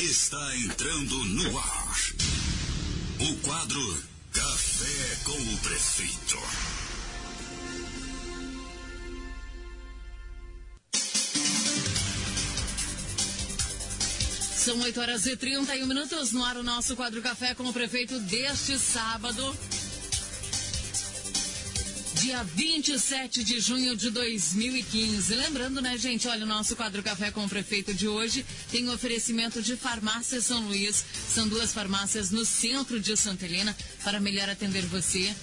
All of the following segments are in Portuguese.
Está entrando no ar o quadro Café com o Prefeito. São 8h31 no ar o nosso quadro Café com o Prefeito deste sábado, dia 27 de junho de 2015. Lembrando, né, gente, olha, o nosso quadro Café com o Prefeito de hoje tem oferecimento de Farmácia São Luís. São duas farmácias no centro de Santa Helena para melhor atender você.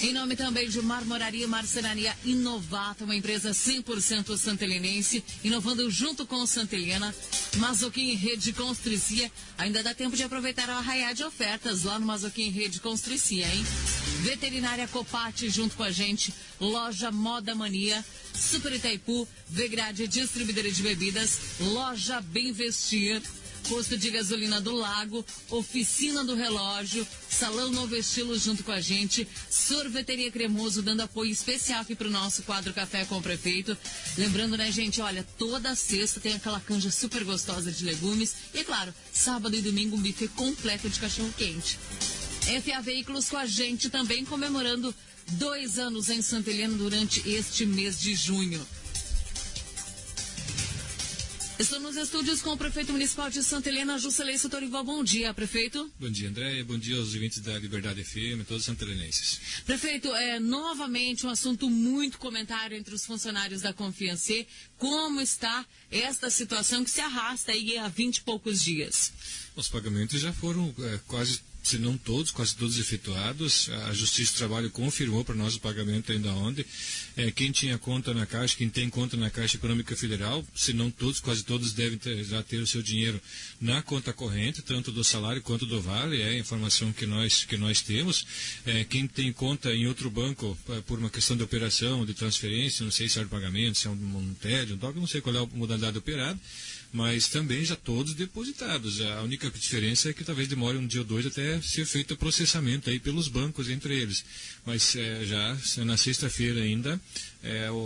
Em nome também de Marmoraria e Marcenaria Inovata, uma empresa 100% santelinense, inovando junto com Santa Helena. Mazoquim Rede Construcia, ainda dá tempo de aproveitar o arraiá de ofertas lá no Mazoquim Rede Construcia, hein? Veterinária Copate junto com a gente, Loja Moda Mania, Super Itaipu, Vegrade Distribuidora de Bebidas, Loja Bem Vestir, Posto de Gasolina do Lago, Oficina do Relógio, Salão Novo Estilo junto com a gente, Sorveteria Cremoso dando apoio especial aqui pro nosso quadro Café com o Prefeito. Lembrando, né, gente, olha, toda sexta tem aquela canja super gostosa de legumes e, claro, sábado e domingo um buffet completo de cachorro-quente. FA Veículos com a gente também comemorando 2 anos em Santa Helena durante este mês de junho. Estou nos estúdios com o Prefeito Municipal de Santa Helena, Juscelino Torival. Bom dia, Prefeito. Bom dia, André. Bom dia aos ouvintes da Liberdade FM, todos os santelenenses. Prefeito, novamente um assunto muito comentário entre os funcionários da Confiancê. Como está esta situação que se arrasta aí há 20 e poucos dias? Os pagamentos já foram quase todos efetuados. A Justiça do Trabalho confirmou para nós o pagamento ainda ontem. Quem tinha conta na Caixa, quem tem conta na Caixa Econômica Federal, se não todos, quase todos devem já ter o seu dinheiro na conta corrente, tanto do salário quanto do vale, é a informação que nós temos. Quem tem conta em outro banco, por uma questão de operação, de transferência, não sei se é de pagamento, se é um TED, um DOC, não sei qual é a modalidade operada, mas também já todos depositados. A única diferença é que talvez demore um dia ou dois até ser feito o processamento aí pelos bancos entre eles. Mas já na sexta-feira ainda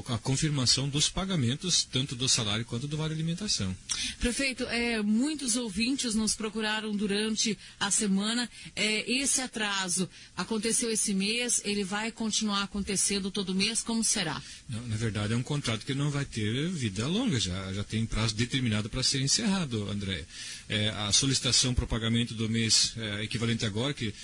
a confirmação dos pagamentos, tanto do salário quanto do vale alimentação. Prefeito, muitos ouvintes nos procuraram durante a semana. Esse atraso aconteceu esse mês, ele vai continuar acontecendo todo mês, como será? Não, na verdade é um contrato que não vai ter vida longa, já tem prazo determinado para ser encerrado, André. A solicitação para o pagamento do mês equivalente agora, que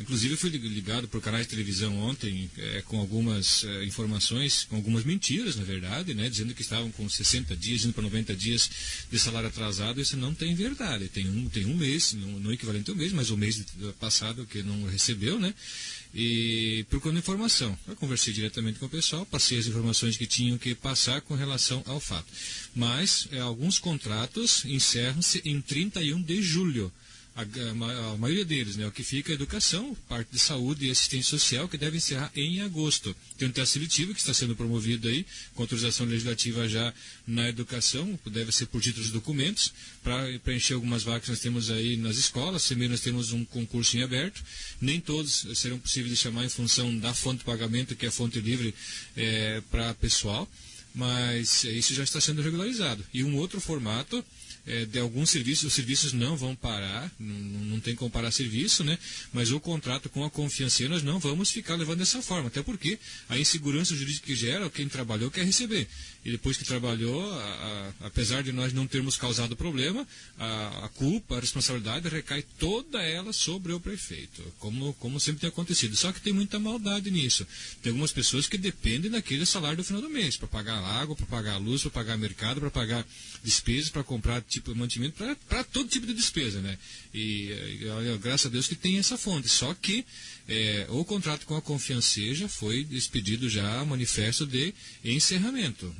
inclusive eu fui ligado por canais de televisão ontem com algumas informações, com algumas mentiras, na verdade, né, dizendo que estavam com 60 dias, indo para 90 dias de salário atrasado. Isso não tem verdade. Tem um mês, não equivalente a um mês, mas o mês passado que não recebeu, né? E procurando informação. Eu conversei diretamente com o pessoal, passei as informações que tinham que passar com relação ao fato. Mas alguns contratos encerram-se em 31 de julho. A maioria deles, né, o que fica é educação, parte de saúde e assistência social, que deve encerrar em agosto. Tem um teste seletivo que está sendo promovido aí, com autorização legislativa já na educação, deve ser por títulos de documentos, para preencher algumas vagas que nós temos aí nas escolas. Primeiro nós temos um concurso em aberto, nem todos serão possíveis de chamar em função da fonte de pagamento, que é a fonte livre para pessoal, mas isso já está sendo regularizado. E um outro formato de alguns serviços, os serviços não vão parar, não tem como parar serviço, né? Mas o contrato com a Confiancê nós não vamos ficar levando dessa forma, até porque a insegurança jurídica que gera, quem trabalhou quer receber. E depois que trabalhou, apesar de nós não termos causado problema, a culpa, a responsabilidade recai toda ela sobre o prefeito, como sempre tem acontecido. Só que tem muita maldade nisso. Tem algumas pessoas que dependem daquele salário do final do mês, para pagar a água, para pagar a luz, para pagar mercado, para pagar despesas, para comprar tipo de mantimento, para todo tipo de despesa, né? E graças a Deus que tem essa fonte. Só que o contrato com a Confiancê já foi expedido já manifesto de encerramento.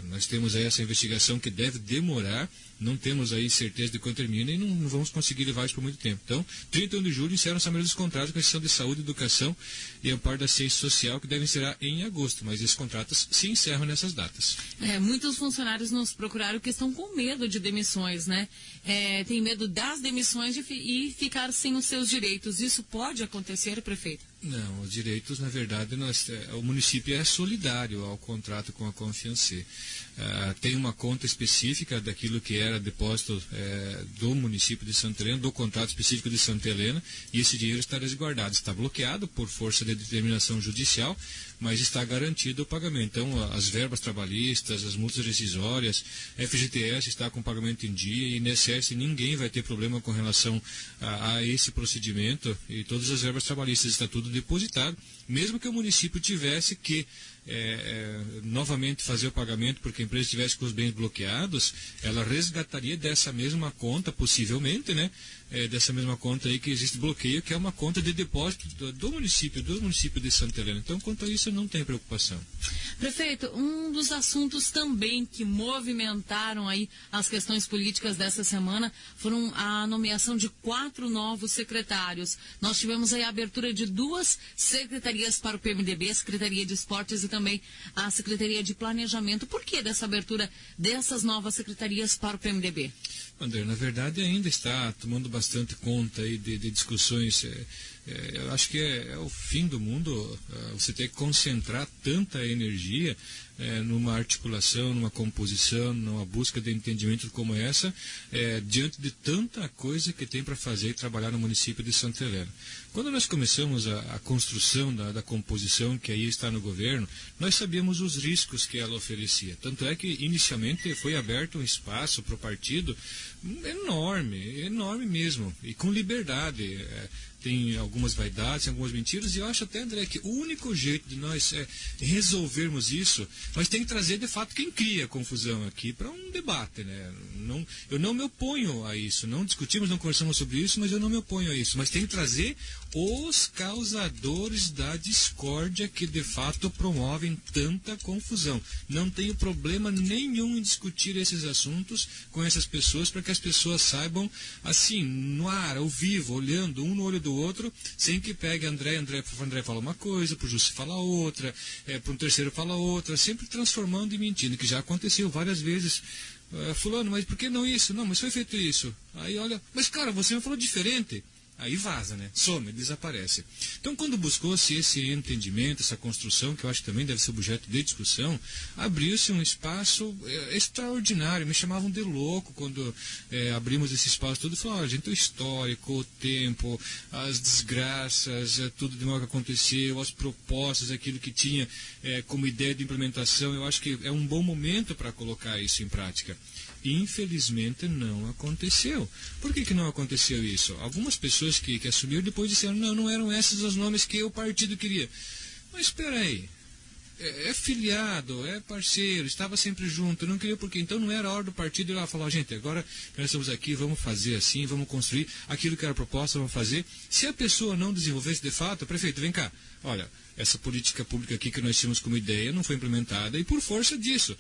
Nós temos aí essa investigação que deve demorar, não temos aí certeza de quando termina e não vamos conseguir levar isso por muito tempo. Então, 31 de julho encerram-se a maioria dos contratos com a questão de saúde, educação e amparo da ciência social, que devem encerrar em agosto, mas esses contratos se encerram nessas datas. Muitos funcionários nos procuraram que estão com medo de demissões, né? Tem medo das demissões e ficar sem os seus direitos. Isso pode acontecer, prefeito? Não, os direitos, na verdade, o município é solidário ao contrato com a Confiancê. Tem uma conta específica daquilo que era depósito do município de Santa Helena, do contrato específico de Santa Helena, e esse dinheiro está resguardado, está bloqueado por força de determinação judicial, mas está garantido o pagamento. Então, as verbas trabalhistas, as multas rescisórias, FGTS está com pagamento em dia, e INSS ninguém vai ter problema com relação a esse procedimento, e todas as verbas trabalhistas está tudo depositado, mesmo que o município tivesse que novamente fazer o pagamento porque a empresa estivesse com os bens bloqueados, ela resgataria dessa mesma conta, possivelmente, né? Dessa mesma conta aí que existe bloqueio, que é uma conta de depósito do município de Santa Helena. Então, quanto a isso, não tem preocupação. Prefeito, um dos assuntos também que movimentaram aí as questões políticas dessa semana foram a nomeação de 4 novos secretários. Nós tivemos aí a abertura de 2 secretarias para o PMDB, a Secretaria de Esportes e também a Secretaria de Planejamento. Por que dessa abertura dessas novas secretarias para o PMDB? André, na verdade ainda está tomando bastante conta aí de discussões. Eu acho que é o fim do mundo você ter que concentrar tanta energia numa articulação, numa composição, numa busca de entendimento como essa, diante de tanta coisa que tem para fazer e trabalhar no município de Santa Helena. Quando nós começamos a construção da composição que aí está no governo, nós sabíamos os riscos que ela oferecia. Tanto é que inicialmente foi aberto um espaço para o partido enorme mesmo, e com liberdade. Tem algumas vaidades, algumas mentiras, e eu acho até, André, que o único jeito de nós resolvermos isso, nós temos que trazer, de fato, quem cria confusão aqui para um debate, né? Eu não me oponho a isso, não discutimos, não conversamos sobre isso, mas eu não me oponho a isso, mas tem que trazer os causadores da discórdia que, de fato, promovem tanta confusão. Não tenho problema nenhum em discutir esses assuntos com essas pessoas, para que as pessoas saibam, assim, no ar, ao vivo, olhando um no olho do outro, sem que pegue André fala uma coisa, para o Jussi fala outra, para um terceiro fala outra, sempre transformando e mentindo, que já aconteceu várias vezes. Fulano, mas por que não isso? Não, mas foi feito isso. Aí olha, mas cara, você me falou diferente. Aí vaza, né? Some, desaparece. Então, quando buscou-se esse entendimento, essa construção, que eu acho que também deve ser objeto de discussão, abriu-se um espaço extraordinário. Me chamavam de louco quando abrimos esse espaço todo. Falaram, olha, gente, o histórico, o tempo, as desgraças, tudo de mal que aconteceu, as propostas, aquilo que tinha como ideia de implementação. Eu acho que é um bom momento para colocar isso em prática. Infelizmente não aconteceu. Por que não aconteceu isso? Algumas pessoas que assumiram depois disseram, não eram esses os nomes que o partido queria. Mas espera aí, é filiado, é parceiro, estava sempre junto, não queria porque então não era a hora do partido ir lá falar, gente, agora nós estamos aqui, vamos fazer assim, vamos construir aquilo que era proposta, vamos fazer. Se a pessoa não desenvolvesse de fato, prefeito, vem cá, olha, essa política pública aqui que nós tínhamos como ideia não foi implementada e por força disso.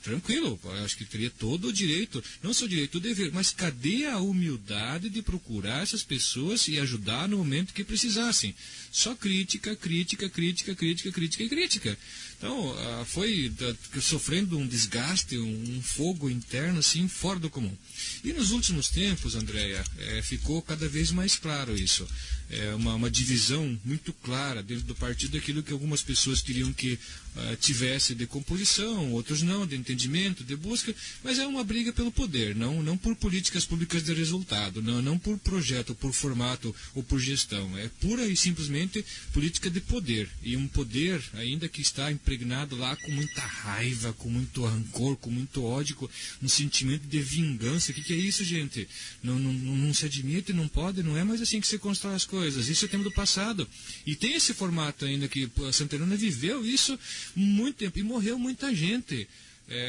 Tranquilo, eu acho que teria todo o direito, não só o direito, o dever, mas cadê a humildade de procurar essas pessoas e ajudar no momento que precisassem? Só crítica. Então, foi sofrendo um desgaste, um fogo interno, assim, fora do comum. E nos últimos tempos, Andréia, ficou cada vez mais claro isso. Uma divisão muito clara dentro do partido daquilo que algumas pessoas queriam que tivesse de composição, outros não, de entendimento, de busca, mas é uma briga pelo poder, não por políticas públicas de resultado, não por projeto, por formato ou por gestão. É pura e simplesmente política de poder. E um poder ainda que está impregnado lá com muita raiva, com muito rancor, com muito ódio, um sentimento de vingança. O que é isso, gente? Não se admite, não pode, não é mais assim que se constrói as coisas. Isso é tempo do passado. E tem esse formato ainda que a Santa Helena viveu isso muito tempo e morreu muita gente.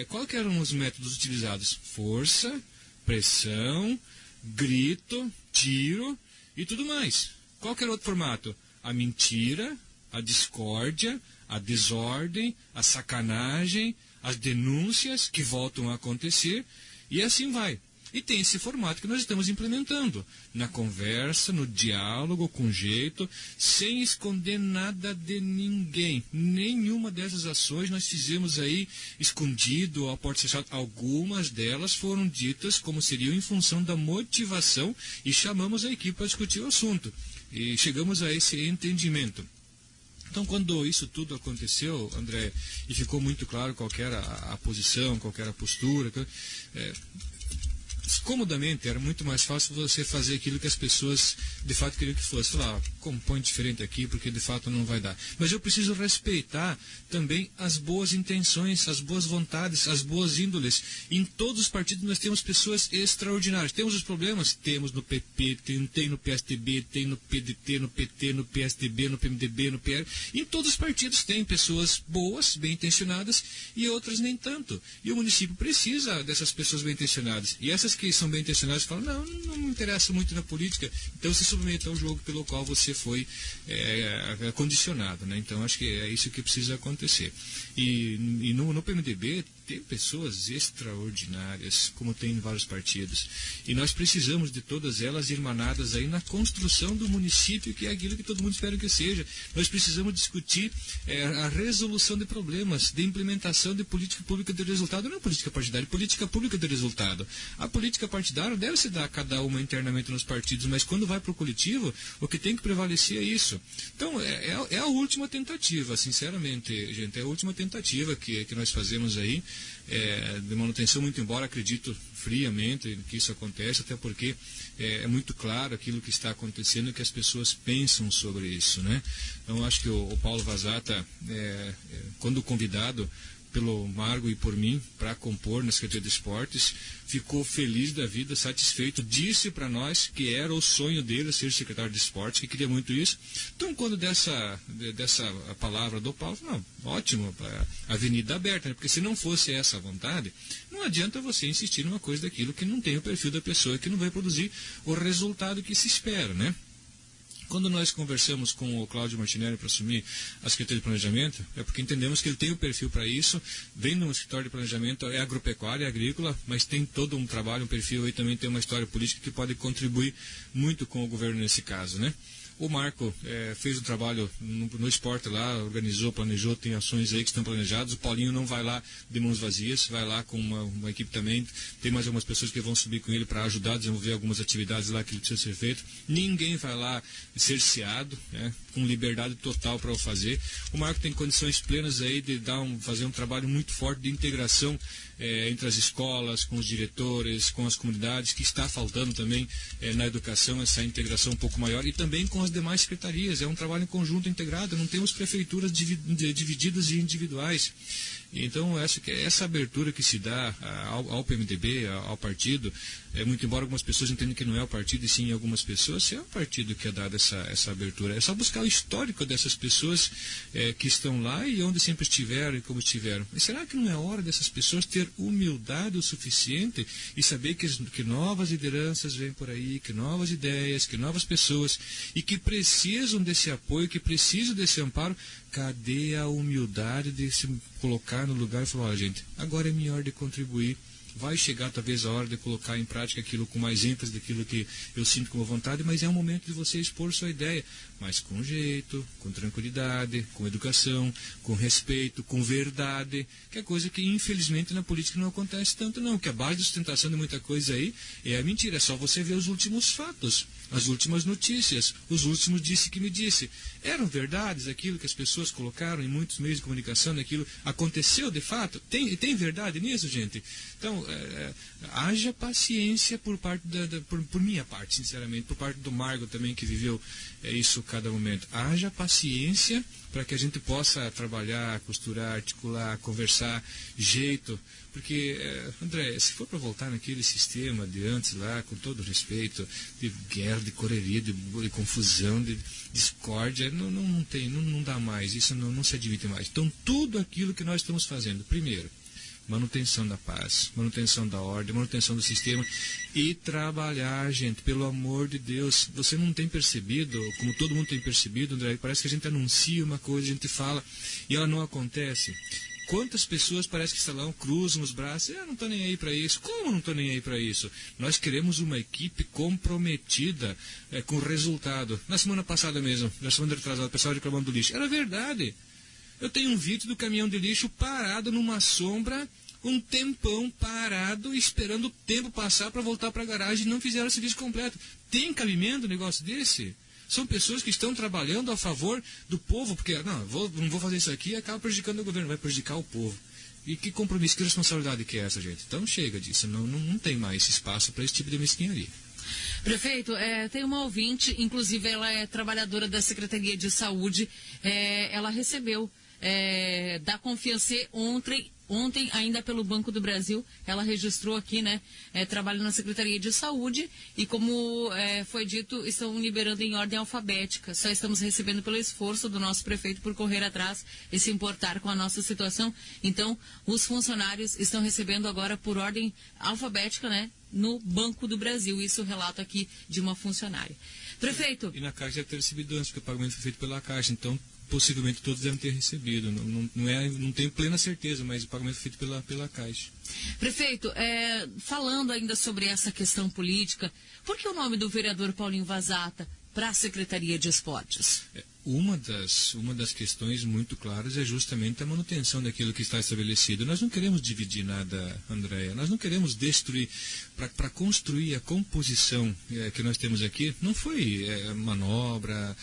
Qual que eram os métodos utilizados? Força, pressão, grito, tiro e tudo mais. Qual que era outro formato? A mentira, a discórdia, a desordem, a sacanagem, as denúncias que voltam a acontecer e assim vai. E tem esse formato que nós estamos implementando, na conversa, no diálogo, com jeito, sem esconder nada de ninguém. Nenhuma dessas ações nós fizemos aí escondido, a porta fechada. Algumas delas foram ditas como seriam em função da motivação e chamamos a equipe para discutir o assunto. E chegamos a esse entendimento. Então, quando isso tudo aconteceu, André, e ficou muito claro qual era a posição, qual era a postura, comodamente era muito mais fácil você fazer aquilo que as pessoas de fato queriam que fosse. Falar, compõe diferente aqui, porque de fato não vai dar. Mas eu preciso respeitar também as boas intenções, as boas vontades, as boas índoles. Em todos os partidos nós temos pessoas extraordinárias. Temos os problemas? Temos no PP, tem no PSDB, tem no PDT, no PT, no PSDB, no PMDB, no PR. Em todos os partidos tem pessoas boas, bem intencionadas, e outras nem tanto. E o município precisa dessas pessoas bem intencionadas. E essas que são bem intencionadas falam, não me interessa muito na política, então se submeta ao jogo pelo qual você foi condicionado, né? Então acho que é isso que precisa acontecer. E no PMDB tem pessoas extraordinárias, como tem em vários partidos, e nós precisamos de todas elas irmanadas aí na construção do município, que é aquilo que todo mundo espera que seja. Nós precisamos discutir a resolução de problemas, de implementação de política pública de resultado, não política partidária, política pública de resultado. A política partidária deve se dar a cada uma internamente nos partidos, mas quando vai para o coletivo, o que tem que prevalecer é isso. Então, é a última tentativa, sinceramente, gente, é a última tentativa que nós fazemos aí, de manutenção, muito embora acredito friamente que isso acontece, até porque é muito claro aquilo que está acontecendo e que as pessoas pensam sobre isso, né? Então, acho que o Paulo Vazata, quando convidado pelo Margo e por mim para compor na Secretaria de Esportes, ficou feliz da vida, satisfeito, disse para nós que era o sonho dele ser secretário de Esportes, que queria muito isso. Então, quando dessa palavra do Paulo, não, ótimo, a avenida aberta, né? Porque se não fosse essa a vontade, não adianta você insistir numa coisa daquilo que não tem o perfil da pessoa, que não vai produzir o resultado que se espera, né? Quando nós conversamos com o Cláudio Martinelli para assumir a Secretaria de Planejamento, é porque entendemos que ele tem o perfil para isso, vem de um escritório de planejamento, é agropecuária, é agrícola, mas tem todo um trabalho, um perfil, e também tem uma história política que pode contribuir muito com o governo nesse caso, né? O Marco fez um trabalho no esporte lá, organizou, planejou, tem ações aí que estão planejadas. O Paulinho não vai lá de mãos vazias, vai lá com uma equipe também. Tem mais algumas pessoas que vão subir com ele para ajudar a desenvolver algumas atividades lá que precisa ser feito. Ninguém vai lá cerceado, né, com liberdade total para o fazer. O Marco tem condições plenas aí de fazer um trabalho muito forte de integração entre as escolas, com os diretores, com as comunidades, que está faltando também na educação, essa integração um pouco maior, e também com as demais secretarias. É um trabalho em conjunto, integrado, não temos prefeituras divididas e individuais. Então, essa abertura que se dá ao PMDB, ao partido, muito embora algumas pessoas entendam que não é o partido, e sim algumas pessoas, é o partido que é dado essa abertura. É só buscar o histórico dessas pessoas que estão lá e onde sempre estiveram e como estiveram. Mas será que não é hora dessas pessoas ter humildade o suficiente e saber que novas lideranças vêm por aí, que novas ideias, que novas pessoas, e que precisam desse apoio, que precisam desse amparo? Cadê a humildade de se colocar no lugar e falar, olha, gente, agora é minha hora de contribuir. Vai chegar talvez a hora de colocar em prática aquilo com mais ênfase daquilo que eu sinto como vontade, mas é um momento de você expor sua ideia, mas com jeito, com tranquilidade, com educação, com respeito, com verdade, que é coisa que infelizmente na política não acontece tanto não, que a base de sustentação de muita coisa aí é a mentira, é só você ver os últimos fatos, as últimas notícias, os últimos disse que me disse. Eram verdades aquilo que as pessoas colocaram em muitos meios de comunicação, aquilo aconteceu de fato? Tem verdade nisso, gente? Então, haja paciência por parte por minha parte, sinceramente, por parte do Margo também, que viveu isso cada momento. Haja paciência para que a gente possa trabalhar, costurar, articular, conversar, jeito. Porque, André, se for para voltar naquele sistema de antes lá, com todo respeito, de guerra, de correria, de confusão, de discórdia, não dá mais, isso não se admite mais. Então, tudo aquilo que nós estamos fazendo, primeiro, manutenção da paz, manutenção da ordem, manutenção do sistema, e trabalhar, gente, pelo amor de Deus. Você não tem percebido, como todo mundo tem percebido, André, parece que a gente anuncia uma coisa, a gente fala, e ela não acontece. Quantas pessoas parece que estão lá, cruzam os braços, não estou nem aí para isso. Como não estou nem aí para isso? Nós queremos uma equipe comprometida com o resultado. Na semana passada mesmo, na semana retrasada, o pessoal reclamando do lixo. Era verdade. Eu tenho um vídeo do caminhão de lixo parado numa sombra, um tempão parado, esperando o tempo passar para voltar para a garagem, e não fizeram o serviço completo. Tem cabimento um negócio desse? São pessoas que estão trabalhando a favor do povo, porque não vou fazer isso aqui e acaba prejudicando o governo, vai prejudicar o povo. E que compromisso, que responsabilidade que é essa, gente? Então chega disso, não tem mais espaço para esse tipo de mesquinharia. Prefeito, tem uma ouvinte, inclusive ela é trabalhadora da Secretaria de Saúde, ela recebeu da Confiança ontem, ainda pelo Banco do Brasil, ela registrou aqui, né, trabalha na Secretaria de Saúde e, como foi dito, estão liberando em ordem alfabética. Só estamos recebendo pelo esforço do nosso prefeito por correr atrás e se importar com a nossa situação. Então, os funcionários estão recebendo agora por ordem alfabética, né, no Banco do Brasil. Isso relato aqui de uma funcionária. Prefeito... E na Caixa deve ter recebido antes, porque o pagamento foi feito pela Caixa, então... Possivelmente todos devem ter recebido. Não tenho plena certeza, mas o pagamento foi feito pela Caixa. Prefeito, falando ainda sobre essa questão política, por que o nome do vereador Paulinho Vazata para a Secretaria de Esportes? Uma das questões muito claras é justamente a manutenção daquilo que está estabelecido. Nós não queremos dividir nada, Andréia. Nós não queremos destruir. Para construir a composição que nós temos aqui, não foi manobra,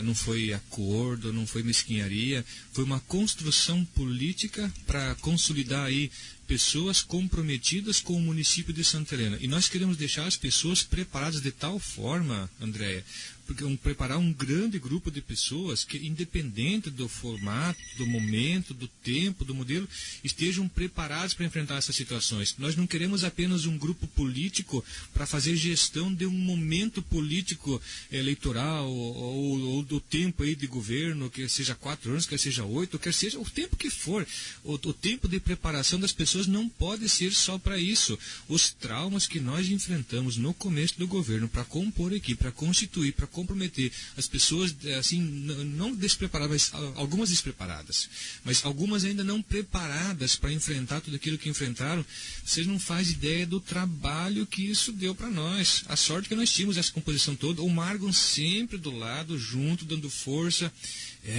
não foi acordo, não foi mesquinharia. Foi uma construção política para consolidar aí pessoas comprometidas com o município de Santa Helena. E nós queremos deixar as pessoas preparadas de tal forma, Andréia, porque preparar um grande grupo de pessoas que, independente do formato, do momento, do tempo, do modelo, estejam preparados para enfrentar essas situações. Nós não queremos apenas um grupo político para fazer gestão de um momento político eleitoral ou do tempo aí de governo, quer seja 4 anos, quer seja 8, quer seja o tempo que for. O tempo de preparação das pessoas não pode ser só para isso. Os traumas que nós enfrentamos no começo do governo para compor aqui, para constituir, para comprometer as pessoas, assim, não despreparadas, algumas despreparadas, mas algumas ainda não preparadas para enfrentar tudo aquilo que enfrentaram. Vocês não fazem ideia do trabalho que isso deu para nós. A sorte que nós tínhamos essa composição toda, o Margon sempre do lado, junto, dando força.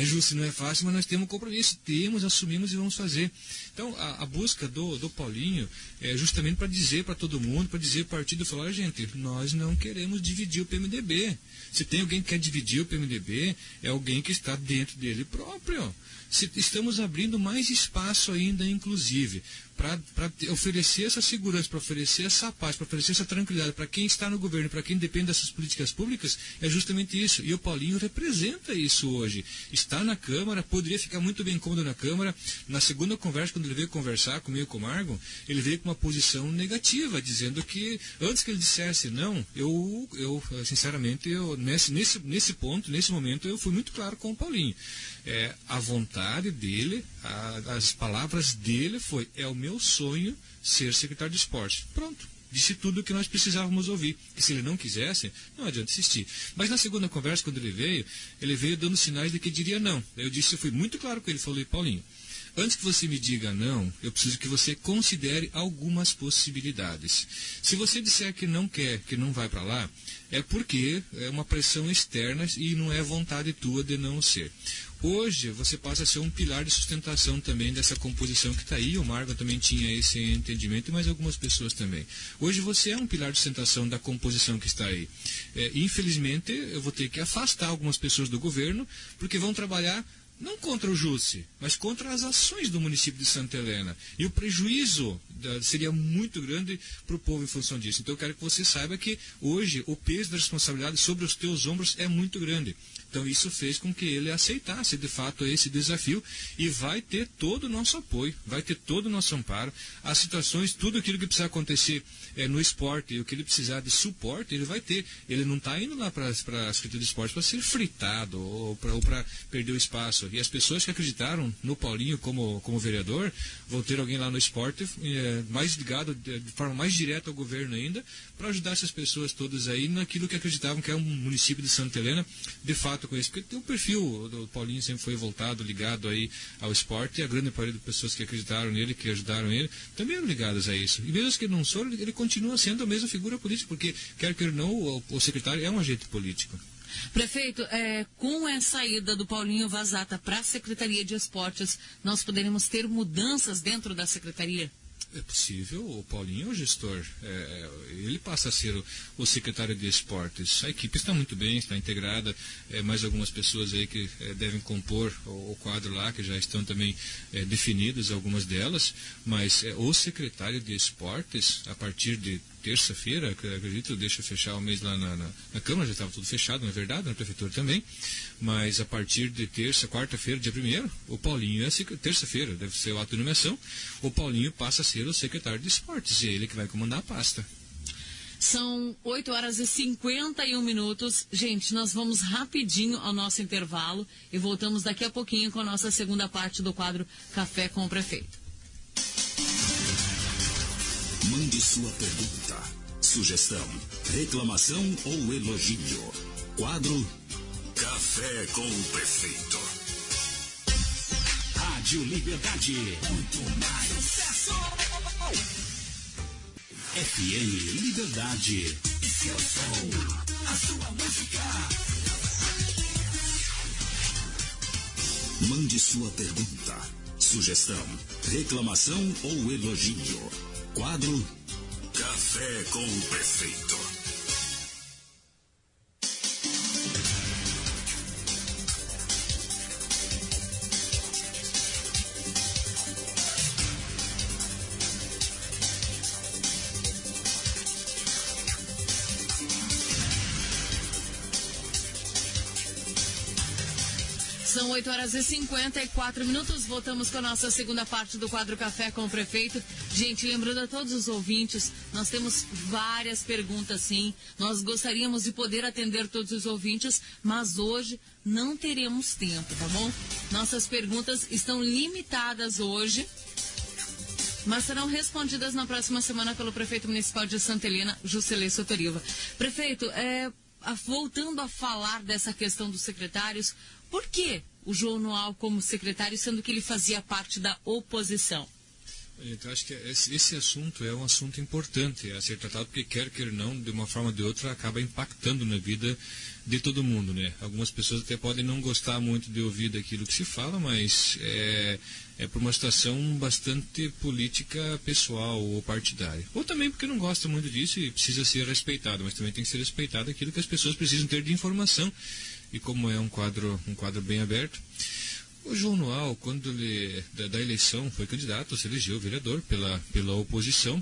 Justo, não é fácil, mas nós temos um compromisso, assumimos e vamos fazer. Então, a busca do Paulinho é justamente para dizer para todo mundo, para dizer para o partido, falar, gente, nós não queremos dividir o PMDB. Se tem alguém que quer dividir o PMDB, é alguém que está dentro dele próprio. Estamos abrindo mais espaço ainda, inclusive, para oferecer essa segurança, para oferecer essa paz, para oferecer essa tranquilidade para quem está no governo, para quem depende dessas políticas públicas, é justamente isso. E o Paulinho representa isso hoje. Está na Câmara, poderia ficar muito bem cômodo na Câmara. Na segunda conversa, quando ele veio conversar comigo com o Margon, ele veio com uma posição negativa, dizendo que, antes que ele dissesse não, eu sinceramente, nesse ponto, nesse momento, eu fui muito claro com o Paulinho. A vontade dele, as palavras dele foi, é o meu sonho ser secretário de esporte. Pronto. Disse tudo o que nós precisávamos ouvir. E se ele não quisesse, não adianta insistir. Mas na segunda conversa, quando ele veio dando sinais de que diria não. Eu fui muito claro com ele, falei, Paulinho, antes que você me diga não, eu preciso que você considere algumas possibilidades. Se você disser que não quer, que não vai para lá, é porque é uma pressão externa e não é vontade tua de não ser. Hoje você passa a ser um pilar de sustentação também dessa composição que está aí. O Margon também tinha esse entendimento, mas algumas pessoas também. Hoje você é um pilar de sustentação da composição que está aí. Infelizmente, eu vou ter que afastar algumas pessoas do governo, porque vão trabalhar não contra o JUSE, mas contra as ações do município de Santa Helena. E o prejuízo seria muito grande para o povo em função disso. Então eu quero que você saiba que hoje o peso da responsabilidade sobre os teus ombros é muito grande. Então isso fez com que ele aceitasse de fato esse desafio e vai ter todo o nosso apoio, vai ter todo o nosso amparo. As situações, tudo aquilo que precisar acontecer no esporte e o que ele precisar de suporte, ele vai ter. Ele não está indo lá para a Secretaria de Esporte para ser fritado ou para perder o espaço. E as pessoas que acreditaram no Paulinho como vereador vão ter alguém lá no esporte mais ligado, de forma mais direta ao governo ainda, para ajudar essas pessoas todas aí naquilo que acreditavam que é um município de Santa Helena, de fato com isso. Porque o perfil do Paulinho sempre foi voltado, ligado aí ao esporte, e a grande maioria das pessoas que acreditaram nele, que ajudaram ele, também eram ligadas a isso. E mesmo que não são, ele continua sendo a mesma figura política, porque, quer que ele não, o secretário é um agente político. Prefeito, com a saída do Paulinho Vazata para a Secretaria de Esportes, nós poderemos ter mudanças dentro da Secretaria? É possível, o Paulinho é o gestor, ele passa a ser o secretário de esportes. A equipe está muito bem, está integrada, mais algumas pessoas aí que devem compor o quadro lá, que já estão também definidas, algumas delas, mas o secretário de esportes, a partir de terça-feira, acredito, deixa fechar o mês lá na Câmara, já estava tudo fechado, não é verdade, na Prefeitura também, mas a partir de quarta-feira, dia 1º, o Paulinho terça-feira, deve ser o ato de nomeação, o Paulinho passa a ser o secretário de esportes, e é ele que vai comandar a pasta. São 8h51. Gente, nós vamos rapidinho ao nosso intervalo e voltamos daqui a pouquinho com a nossa segunda parte do quadro Café com o Prefeito. Mande sua pergunta, sugestão, reclamação ou elogio. Quadro Café com o Prefeito. Rádio Liberdade. Muito mais sucesso. FM Liberdade. Seu som, a sua música. Mande sua pergunta, sugestão, reclamação ou elogio. Quadro Café com o Prefeito. São 8h54. Voltamos com a nossa segunda parte do quadro Café com o Prefeito. Gente, lembrando a todos os ouvintes, nós temos várias perguntas, sim. Nós gostaríamos de poder atender todos os ouvintes, mas hoje não teremos tempo, tá bom? Nossas perguntas estão limitadas hoje, mas serão respondidas na próxima semana pelo Prefeito Municipal de Santa Helena, Juscelê Sotoriva. Prefeito, voltando a falar dessa questão dos secretários, por que o João Noal como secretário, sendo que ele fazia parte da oposição? Então, acho que esse assunto é um assunto importante a ser tratado, porque quer não, de uma forma ou de outra, acaba impactando na vida de todo mundo, né? Algumas pessoas até podem não gostar muito de ouvir daquilo que se fala, mas é por uma situação bastante política pessoal ou partidária. Ou também porque não gosta muito disso e precisa ser respeitado, mas também tem que ser respeitado aquilo que as pessoas precisam ter de informação. E como é um quadro bem aberto, o João Noal, quando ele, da eleição, foi candidato, se elegeu vereador pela oposição.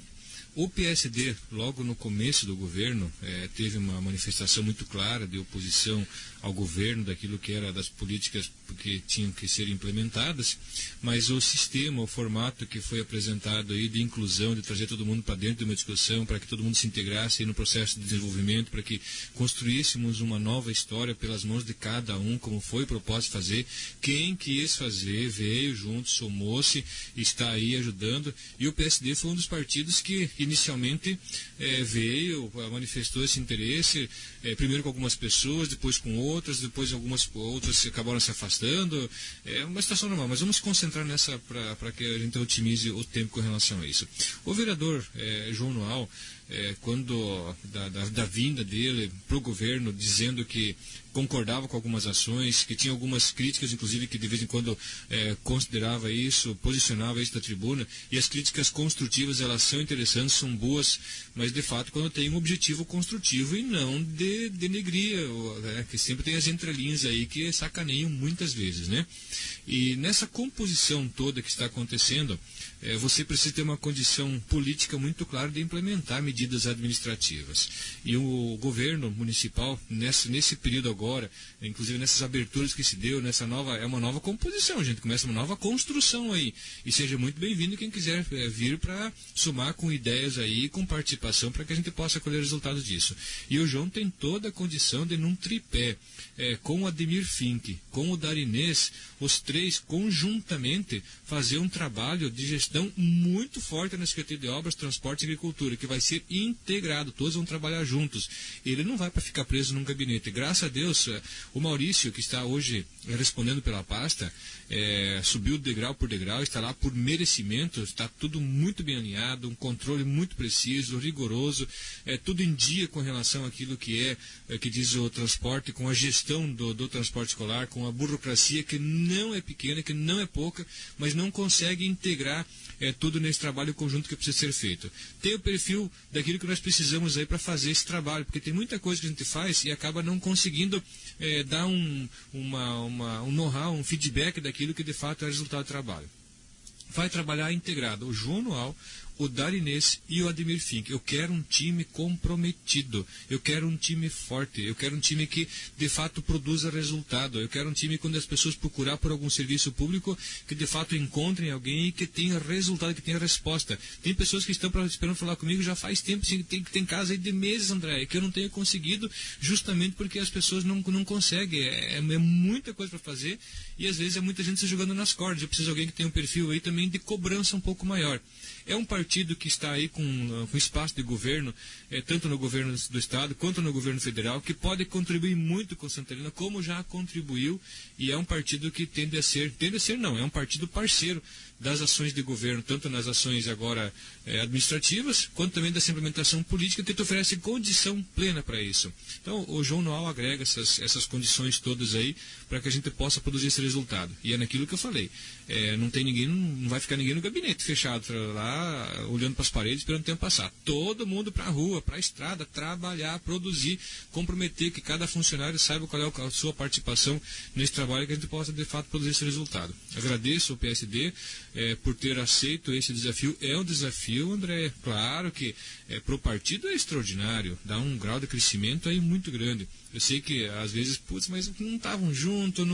O PSD, logo no começo do governo, teve uma manifestação muito clara de oposição ao governo, daquilo que era das políticas que tinham que ser implementadas, mas o sistema, o formato que foi apresentado aí de inclusão, de trazer todo mundo para dentro de uma discussão, para que todo mundo se integrasse aí no processo de desenvolvimento, para que construíssemos uma nova história pelas mãos de cada um, como foi proposto fazer. Quem quis fazer, veio junto, somou-se, está aí ajudando, e o PSD foi um dos partidos que inicialmente veio, manifestou esse interesse, primeiro com algumas pessoas, depois com outras, depois algumas outras acabaram se afastando. É uma situação normal, mas vamos se concentrar nessa para que a gente otimize o tempo com relação a isso. O vereador João Noal, quando da vinda dele para o governo, dizendo que concordava com algumas ações, que tinha algumas críticas, inclusive, que de vez em quando considerava isso, posicionava isso da tribuna, e as críticas construtivas, elas são interessantes, são boas, mas de fato quando tem um objetivo construtivo e não de denegrir, que sempre tem as entrelinhas aí que sacaneiam muitas vezes, né? E nessa composição toda que está acontecendo, você precisa ter uma condição política muito clara de implementar medidas administrativas. E o governo municipal, nesse período agora, inclusive nessas aberturas que se deu, é uma nova composição, a gente começa uma nova construção aí. E seja muito bem-vindo quem quiser vir para somar com ideias aí, com participação, para que a gente possa colher resultados disso. E o João tem toda a condição de, num tripé, com o Ademir Fink, com o Darinês, os três conjuntamente fazer um trabalho de gestão muito forte na Secretaria de Obras, Transporte e Agricultura, que vai ser integrado, todos vão trabalhar juntos. Ele não vai para ficar preso num gabinete. Graças a Deus, o Maurício, que está hoje respondendo pela pasta, subiu degrau por degrau, está lá por merecimento, está tudo muito bem alinhado, um controle muito preciso, rigoroso, tudo em dia com relação àquilo que diz o transporte, com a gestão do transporte escolar, com a burocracia que não é pequena, que não é pouca, mas não consegue integrar tudo nesse trabalho conjunto que precisa ser feito. Tem o perfil daquilo que nós precisamos aí para fazer esse trabalho, porque tem muita coisa que a gente faz e acaba não conseguindo dar um know-how, um feedback daquilo que de fato é o resultado do trabalho. Vai trabalhar integrado o João Noal, o Darinês e o Ademir Fink. Eu quero um time comprometido, eu quero um time forte, eu quero um time que de fato produza resultado, eu quero um time quando as pessoas procurar por algum serviço público, que de fato encontrem alguém que tenha resultado, que tenha resposta. Tem pessoas que estão esperando falar comigo já faz tempo, tem casos aí de meses, André, que eu não tenho conseguido, justamente porque as pessoas não conseguem, é muita coisa para fazer, e às vezes é muita gente se jogando nas cordas. Eu preciso de alguém que tenha um perfil aí também de cobrança um pouco maior. É um partido que está aí com espaço de governo, tanto no governo do Estado quanto no governo federal, que pode contribuir muito com Santa Helena, como já contribuiu, e é um partido que tende a ser não, é um partido parceiro das ações de governo, tanto nas ações agora administrativas, quanto também dessa implementação política, que te oferece condição plena para isso. Então, o João Noal agrega essas condições todas aí, para que a gente possa produzir esse resultado. E é naquilo que eu falei, não vai ficar ninguém no gabinete fechado lá, olhando para as paredes, esperando o tempo passar. Todo mundo para a rua, para a estrada, trabalhar, produzir, comprometer que cada funcionário saiba qual é a sua participação nesse trabalho, que a gente possa, de fato, produzir esse resultado. Agradeço ao PSD por ter aceito esse desafio. É um desafio, André, claro que para o partido é extraordinário, dá um grau de crescimento aí muito grande. Eu sei que às vezes, mas não estavam juntos,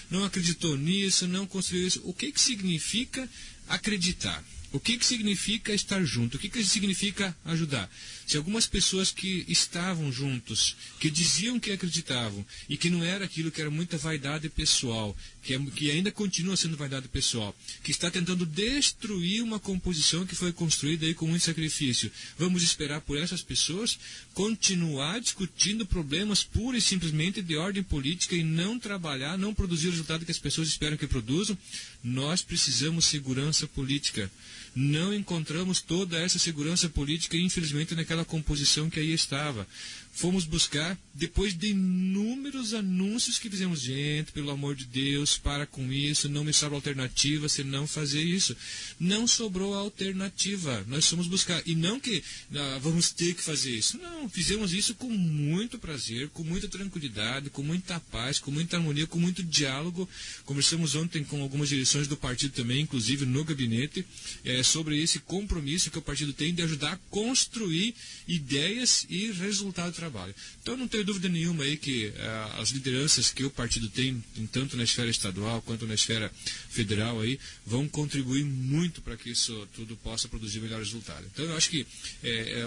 não acreditou nisso, não construiu isso. O que significa acreditar? O que significa estar junto? O que significa ajudar? Se algumas pessoas que estavam juntos, que diziam que acreditavam, e que não era aquilo que era muita vaidade pessoal, que ainda continua sendo vaidade pessoal, que está tentando destruir uma composição que foi construída aí com muito sacrifício, vamos esperar por essas pessoas continuar discutindo problemas pura e simplesmente de ordem política e não trabalhar, não produzir o resultado que as pessoas esperam que produzam? Nós precisamos segurança política. Não encontramos toda essa segurança política, infelizmente, naquela composição que aí estava. Fomos buscar, depois de inúmeros anúncios que fizemos, gente, pelo amor de Deus, para com isso, não me sobra alternativa se não fazer isso. Não sobrou alternativa, nós fomos buscar. E não que vamos ter que fazer isso, não, fizemos isso com muito prazer, com muita tranquilidade, com muita paz, com muita harmonia, com muito diálogo. Conversamos ontem com algumas direções do partido também, inclusive no gabinete, sobre esse compromisso que o partido tem de ajudar a construir ideias e resultados do trabalho. Então não tenho dúvida nenhuma aí que as lideranças que o partido tem, tanto na esfera estadual quanto na esfera federal aí, vão contribuir muito para que isso tudo possa produzir o melhor resultado. Então eu acho que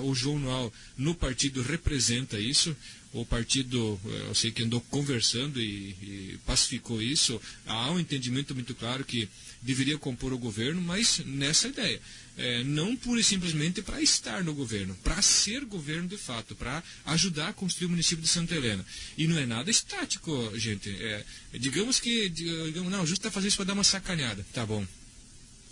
o João Noal no partido representa isso. O partido, eu sei que andou conversando e pacificou isso. Há um entendimento muito claro que deveria compor o governo, mas nessa ideia. Não pura e simplesmente para estar no governo, para ser governo de fato, para ajudar a construir o município de Santa Helena. E não é nada estático, gente. Digamos que, não, justo está fazendo isso para dar uma sacaneada. Tá bom.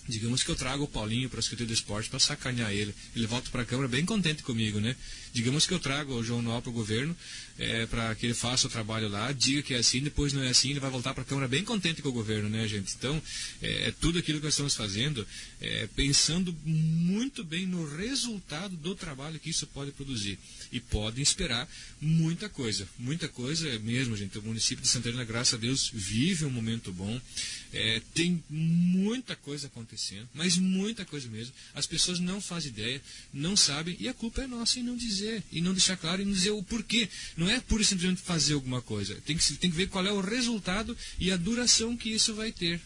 Digamos que eu trago o Paulinho para a Secretaria do Esporte para sacanear ele. Ele volta para a Câmara bem contente comigo, né? Digamos que eu trago o João Noal para o governo para que ele faça o trabalho lá, diga que é assim, depois não é assim, ele vai voltar para a Câmara bem contente com o governo, né, gente? Então, tudo aquilo que nós estamos fazendo, pensando muito bem no resultado do trabalho que isso pode produzir. E podem esperar muita coisa mesmo, gente. O município de Santa Helena, graças a Deus, vive um momento bom. Tem muita coisa acontecendo, mas muita coisa mesmo. As pessoas não fazem ideia, não sabem, e a culpa é nossa em não dizer, e não deixar claro, e não dizer o porquê. Não é pura e simplesmente fazer alguma coisa. Tem que ver qual é o resultado e a duração que isso vai ter.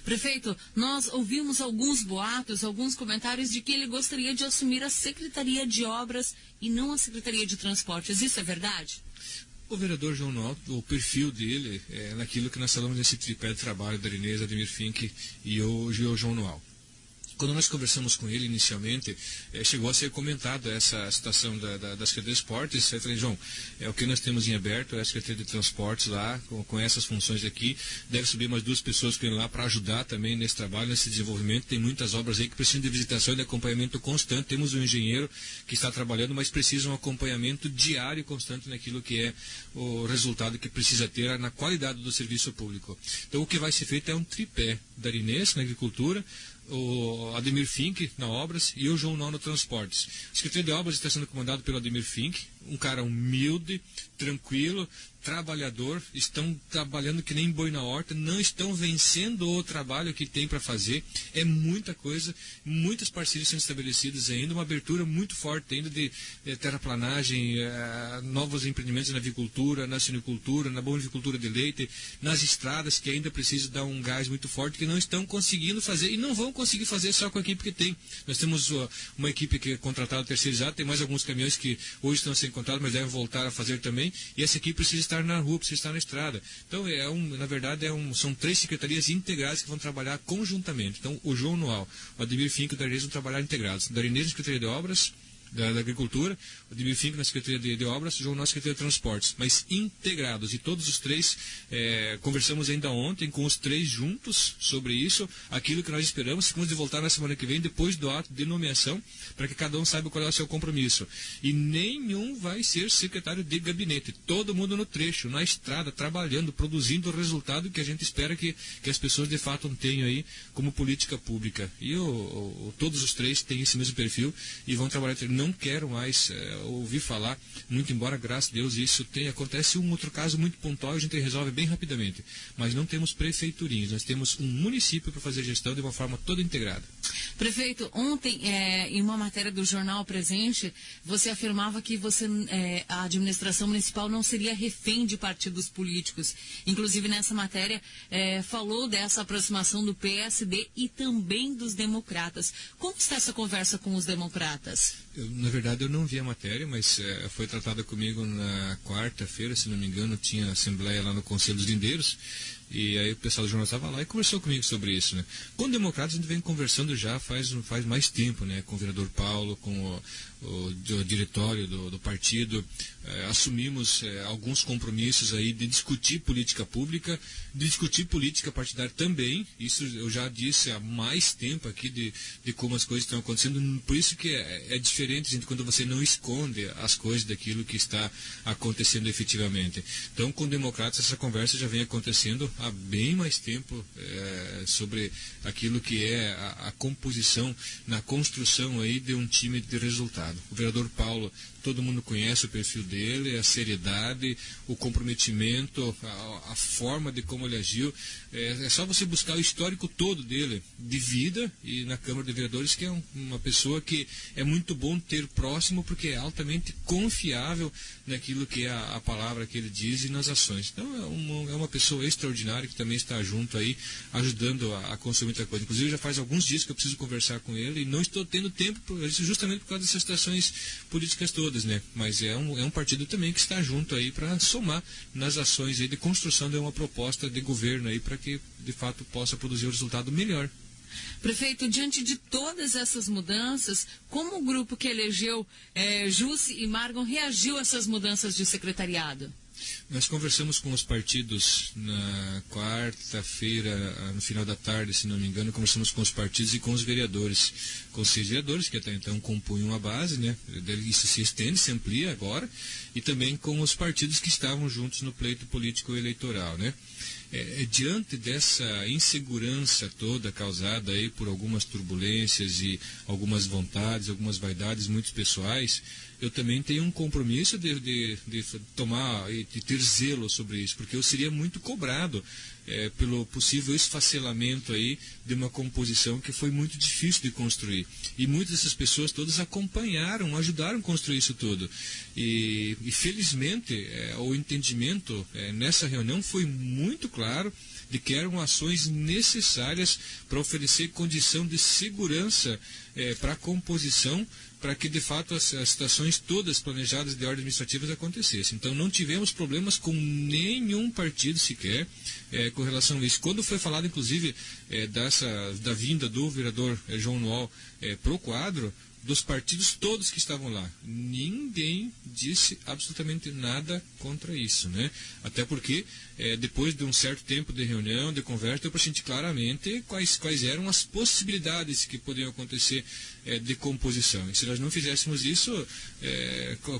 Prefeito, nós ouvimos alguns boatos, alguns comentários de que ele gostaria de assumir a Secretaria de Obras e não a Secretaria de Transportes. Isso é verdade? O vereador João Noal, o perfil dele é naquilo que nós falamos nesse tripé de trabalho da Inês, Ademir Fink e o João Noal. Quando nós conversamos com ele inicialmente, chegou a ser comentada essa situação da Secretaria de Esportes. Eu falei, João, o que nós temos em aberto é a Secretaria de Transportes lá, com essas funções aqui. Deve subir mais 2 pessoas que irem lá para ajudar também nesse trabalho, nesse desenvolvimento. Tem muitas obras aí que precisam de visitação e de acompanhamento constante. Temos um engenheiro que está trabalhando, mas precisa um acompanhamento diário e constante naquilo que é o resultado que precisa ter na qualidade do serviço público. Então, o que vai ser feito é um tripé da Inês na agricultura, o Ademir Fink na Obras e o João Nau no Transportes. A Secretaria de Obras está sendo comandado pelo Ademir Fink, um cara humilde, tranquilo, trabalhador, estão trabalhando que nem boi na horta, não estão vencendo o trabalho que tem para fazer. É muita coisa, muitas parcerias sendo estabelecidas ainda, uma abertura muito forte ainda de terraplanagem, novos empreendimentos na avicultura, na suinocultura, na bovinocultura de leite, nas estradas que ainda precisam dar um gás muito forte, que não estão conseguindo fazer e não vão conseguir fazer só com a equipe que tem. Nós temos uma equipe que é contratada, terceirizada, tem mais alguns caminhões que hoje estão sendo contratados, mas devem voltar a fazer também, e essa equipe precisa estar na rua, precisa estar na estrada. Então, na verdade, são 3 secretarias integradas que vão trabalhar conjuntamente. Então, o João Noal, o Ademir Fink e o Darinês vão trabalhar integrados. Darinês na Secretaria de Obras, da Agricultura, o Ademir Fink na Secretaria de Obras, o João Noal na Secretaria de Transportes, mas integrados. E todos os 3, conversamos ainda ontem com os 3 juntos sobre isso, aquilo que nós esperamos, ficamos de voltar na semana que vem, depois do ato de nomeação, para que cada um saiba qual é o seu compromisso. E nenhum vai ser secretário de gabinete, todo mundo no trecho, na estrada, trabalhando, produzindo o resultado que a gente espera que as pessoas de fato tenham aí como política pública. E todos os 3 têm esse mesmo perfil e vão trabalhar. Não quero mais ouvir falar, muito embora, graças a Deus, isso acontece um outro caso muito pontual, a gente resolve bem rapidamente. Mas não temos prefeiturinhas, nós temos um município para fazer gestão de uma forma toda integrada. Prefeito, ontem, em uma matéria do Jornal Presente, você afirmava que a administração municipal não seria refém de partidos políticos. Inclusive, nessa matéria, falou dessa aproximação do PSD e também dos democratas. Como está essa conversa com os democratas? Na verdade, eu não vi a matéria, mas foi tratada comigo na quarta-feira, se não me engano, tinha assembleia lá no Conselho dos Lindeiros, e aí o pessoal do jornal estava lá e conversou comigo sobre isso, né? Com democratas a gente vem conversando já faz mais tempo, né? Com o vereador Paulo, com o diretório do partido, assumimos alguns compromissos aí de discutir política pública, de discutir política partidária também. Isso eu já disse há mais tempo aqui de como as coisas estão acontecendo. Por isso que é diferente, gente, quando você não esconde as coisas daquilo que está acontecendo efetivamente. Então, com democratas, essa conversa já vem acontecendo há bem mais tempo sobre aquilo que é a composição, na construção aí de um time de resultado. O vereador Paulo, todo mundo conhece o perfil dele, a seriedade, o comprometimento, a forma de como ele agiu. É só você buscar o histórico todo dele, de vida, e na Câmara de Vereadores, que é uma pessoa que é muito bom ter próximo, porque é altamente confiável naquilo que é a palavra que ele diz e nas ações. Então é uma pessoa extraordinária que também está junto aí, ajudando a construir muita coisa. Inclusive já faz alguns dias que eu preciso conversar com ele e não estou tendo tempo, justamente por causa dessas situações políticas todas, né? Mas é um partido também que está junto aí para somar nas ações aí de construção de uma proposta de governo aí para que de fato possa produzir um resultado melhor. Prefeito, diante de todas essas mudanças, como o grupo que elegeu Jusce e Margon reagiu a essas mudanças de secretariado? Nós conversamos com os partidos na quarta-feira, no final da tarde, se não me engano, conversamos com os partidos e com os vereadores, com os 6 vereadores que até então compunham a base, né? Isso se estende, se amplia agora, e também com os partidos que estavam juntos no pleito político eleitoral, né? Diante dessa insegurança toda causada aí por algumas turbulências e algumas vontades, algumas vaidades muito pessoais, eu também tenho um compromisso de tomar e de ter zelo sobre isso, porque eu seria muito cobrado pelo possível esfacelamento aí de uma composição que foi muito difícil de construir. E muitas dessas pessoas todas acompanharam, ajudaram a construir isso tudo. E felizmente o entendimento nessa reunião foi muito claro de que eram ações necessárias para oferecer condição de segurança para a composição para que de fato as situações todas planejadas de ordem administrativa acontecessem. Então não tivemos problemas com nenhum partido sequer com relação a isso. Quando foi falado inclusive da vinda do vereador João Noal para o quadro, dos partidos todos que estavam lá, ninguém disse absolutamente nada contra isso, né? Até porque depois de um certo tempo de reunião, de conversa, eu presenti claramente quais eram as possibilidades que poderiam acontecer de composição. E se nós não fizéssemos isso,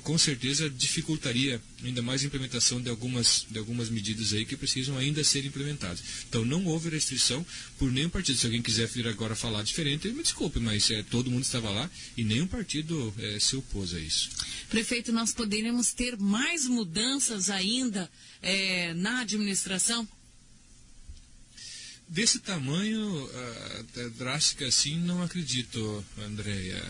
com certeza dificultaria ainda mais a implementação de algumas medidas aí que precisam ainda ser implementadas. Então não houve restrição por nenhum partido. Se alguém quiser vir agora falar diferente, me desculpe, mas todo mundo estava lá e nenhum partido se opôs a isso. Prefeito, nós poderíamos ter mais mudanças ainda na administração? Desse tamanho, drástica assim, não acredito, Andréia.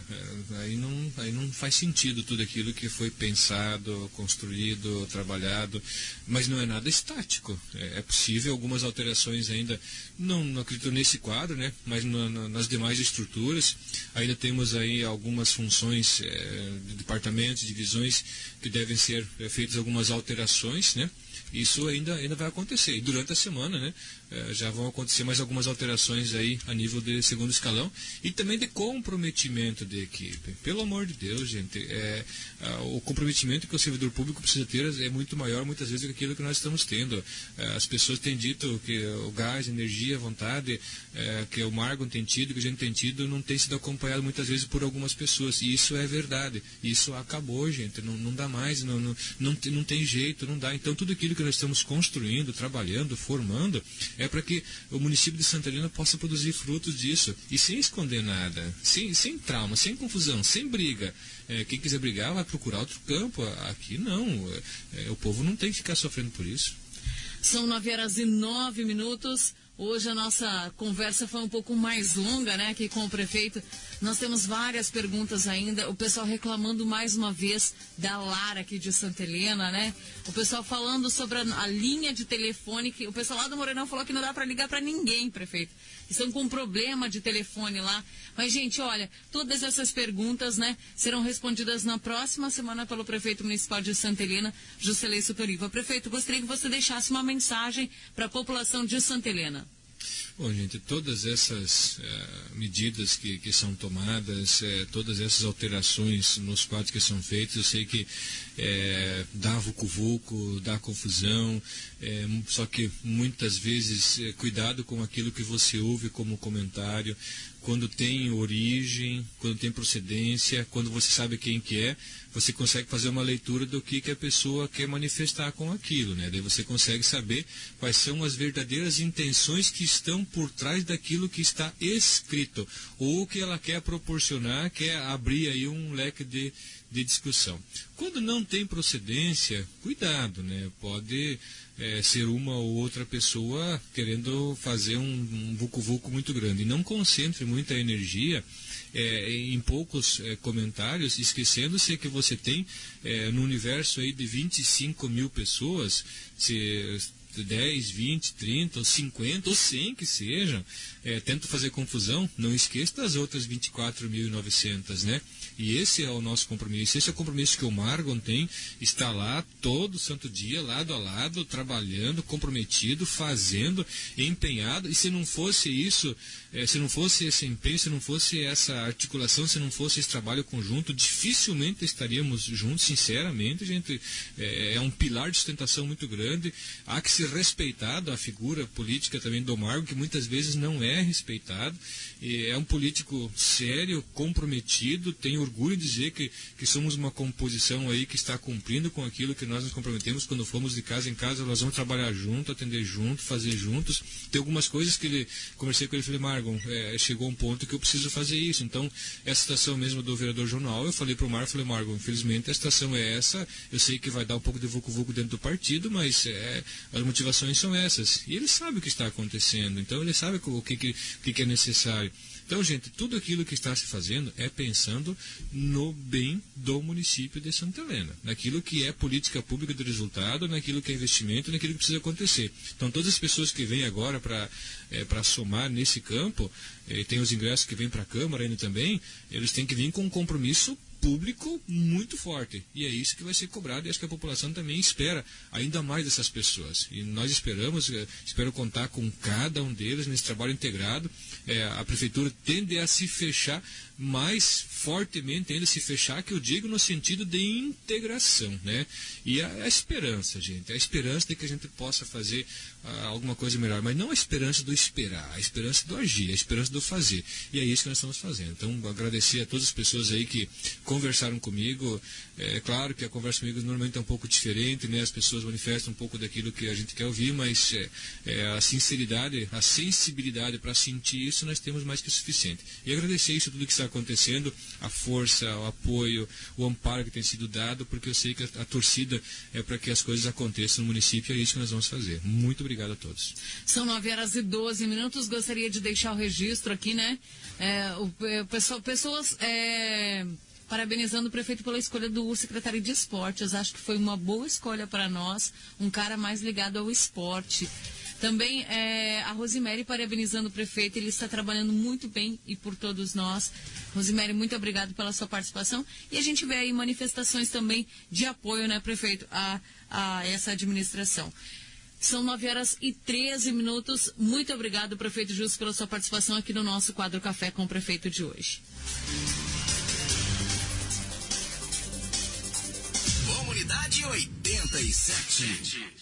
Aí não faz sentido tudo aquilo que foi pensado, construído, trabalhado, mas não é nada estático. É possível algumas alterações ainda, não acredito nesse quadro, né? Mas nas demais estruturas, ainda temos aí algumas funções de departamentos, divisões, que devem ser feitas algumas alterações, né? Isso ainda vai acontecer. E durante a semana, né, já vão acontecer mais algumas alterações aí a nível de segundo escalão e também de comprometimento de equipe. Pelo amor de Deus, gente, o comprometimento que o servidor público precisa ter é muito maior, muitas vezes, do que aquilo que nós estamos tendo. As pessoas têm dito que o gás, a energia, a vontade que o Margon tem tido, que a gente tem tido, não tem sido acompanhado muitas vezes por algumas pessoas. E isso é verdade. Isso acabou, gente. Não dá mais, não tem jeito, não dá. Então, tudo aquilo que nós estamos construindo, trabalhando, formando, é para que o município de Santa Helena possa produzir frutos disso. E sem esconder nada, sem trauma, sem confusão, sem briga. Quem quiser brigar vai procurar outro campo. Aqui não. O povo não tem que ficar sofrendo por isso. São 9h09. Hoje a nossa conversa foi um pouco mais longa, né, aqui com o prefeito. Nós temos várias perguntas ainda. O pessoal reclamando mais uma vez da Lara aqui de Santa Helena, né? O pessoal falando sobre a linha de telefone. O pessoal lá do Morenão falou que não dá para ligar para ninguém, prefeito. Estão com um problema de telefone lá. Mas, gente, olha, todas essas perguntas, né, serão respondidas na próxima semana pelo prefeito municipal de Santa Helena, Juscelê Sutoriva. Prefeito, gostaria que você deixasse uma mensagem para a população de Santa Helena. Bom, gente, todas essas medidas que são tomadas, todas essas alterações nos quadros que são feitos, eu sei que dá vucu-vucu, dá confusão, só que muitas vezes cuidado com aquilo que você ouve como comentário, quando tem origem, quando tem procedência, quando você sabe quem que é, você consegue fazer uma leitura do que a pessoa quer manifestar com aquilo, né? Daí você consegue saber quais são as verdadeiras intenções que estão por trás daquilo que está escrito, ou que ela quer proporcionar, quer abrir aí um leque de discussão. Quando não tem procedência, cuidado, né? Pode ser uma ou outra pessoa querendo fazer um vucu-vucu muito grande. E não concentre muita energia em poucos comentários, esquecendo-se que você tem no universo aí de 25 mil pessoas, se 10, 20, 30, ou 50, ou 100 que sejam, tento fazer confusão, não esqueça das outras 24.900, né? E esse é o nosso compromisso, esse é o compromisso que o Margon tem, está lá todo santo dia, lado a lado, trabalhando, comprometido, fazendo, empenhado, e se não fosse isso, se não fosse esse empenho, se não fosse essa articulação, se não fosse esse trabalho conjunto, dificilmente estaríamos juntos, sinceramente, gente, é um pilar de sustentação muito grande, há que ser respeitado a figura política também do Margon, que muitas vezes não é respeitado, é um político sério, comprometido, tem orgulho de dizer que somos uma composição aí que está cumprindo com aquilo que nós nos comprometemos quando fomos de casa em casa, nós vamos trabalhar junto, atender junto, fazer juntos. Tem algumas coisas que conversei com ele e falei, Margon, chegou um ponto que eu preciso fazer isso. Então, essa situação mesmo do vereador jornal, eu falei para o Margon, infelizmente a situação é essa, eu sei que vai dar um pouco de vucu-vucu dentro do partido, mas as motivações são essas. E ele sabe o que está acontecendo, então ele sabe o que é necessário. Então, gente, tudo aquilo que está se fazendo é pensando no bem do município de Santa Helena, naquilo que é política pública de resultado, naquilo que é investimento, naquilo que precisa acontecer. Então, todas as pessoas que vêm agora para somar nesse campo, tem os ingressos que vêm para a Câmara ainda também, eles têm que vir com um compromisso público muito forte, e é isso que vai ser cobrado, e acho que a população também espera ainda mais dessas pessoas, e nós espero contar com cada um deles nesse trabalho integrado. A prefeitura tende a se fechar mais fortemente, ainda se fechar, que eu digo no sentido de integração, né? E a esperança, gente, a esperança de que a gente possa fazer alguma coisa melhor, mas não a esperança do esperar, a esperança do agir, a esperança do fazer, e é isso que nós estamos fazendo. Então, agradecer a todas as pessoas aí que conversaram comigo. É claro que a conversa comigo normalmente é um pouco diferente, né? As pessoas manifestam um pouco daquilo que a gente quer ouvir, mas a sinceridade, a sensibilidade para sentir isso, nós temos mais que o suficiente. E agradecer isso tudo que está acontecendo, a força, o apoio, o amparo que tem sido dado, porque eu sei que a torcida é para que as coisas aconteçam no município, e é isso que nós vamos fazer. Muito obrigado a todos. São 9h12. Gostaria de deixar o registro aqui, né? Pessoas parabenizando o prefeito pela escolha do secretário de esportes. Acho que foi uma boa escolha para nós, um cara mais ligado ao esporte. Também a Rosemary parabenizando o prefeito, ele está trabalhando muito bem e por todos nós. Rosemary, muito obrigado pela sua participação. E a gente vê aí manifestações também de apoio, né, prefeito, a essa administração. São 9h13. Muito obrigado, prefeito Justo, pela sua participação aqui no nosso quadro Café com o Prefeito de hoje. Comunidade 87.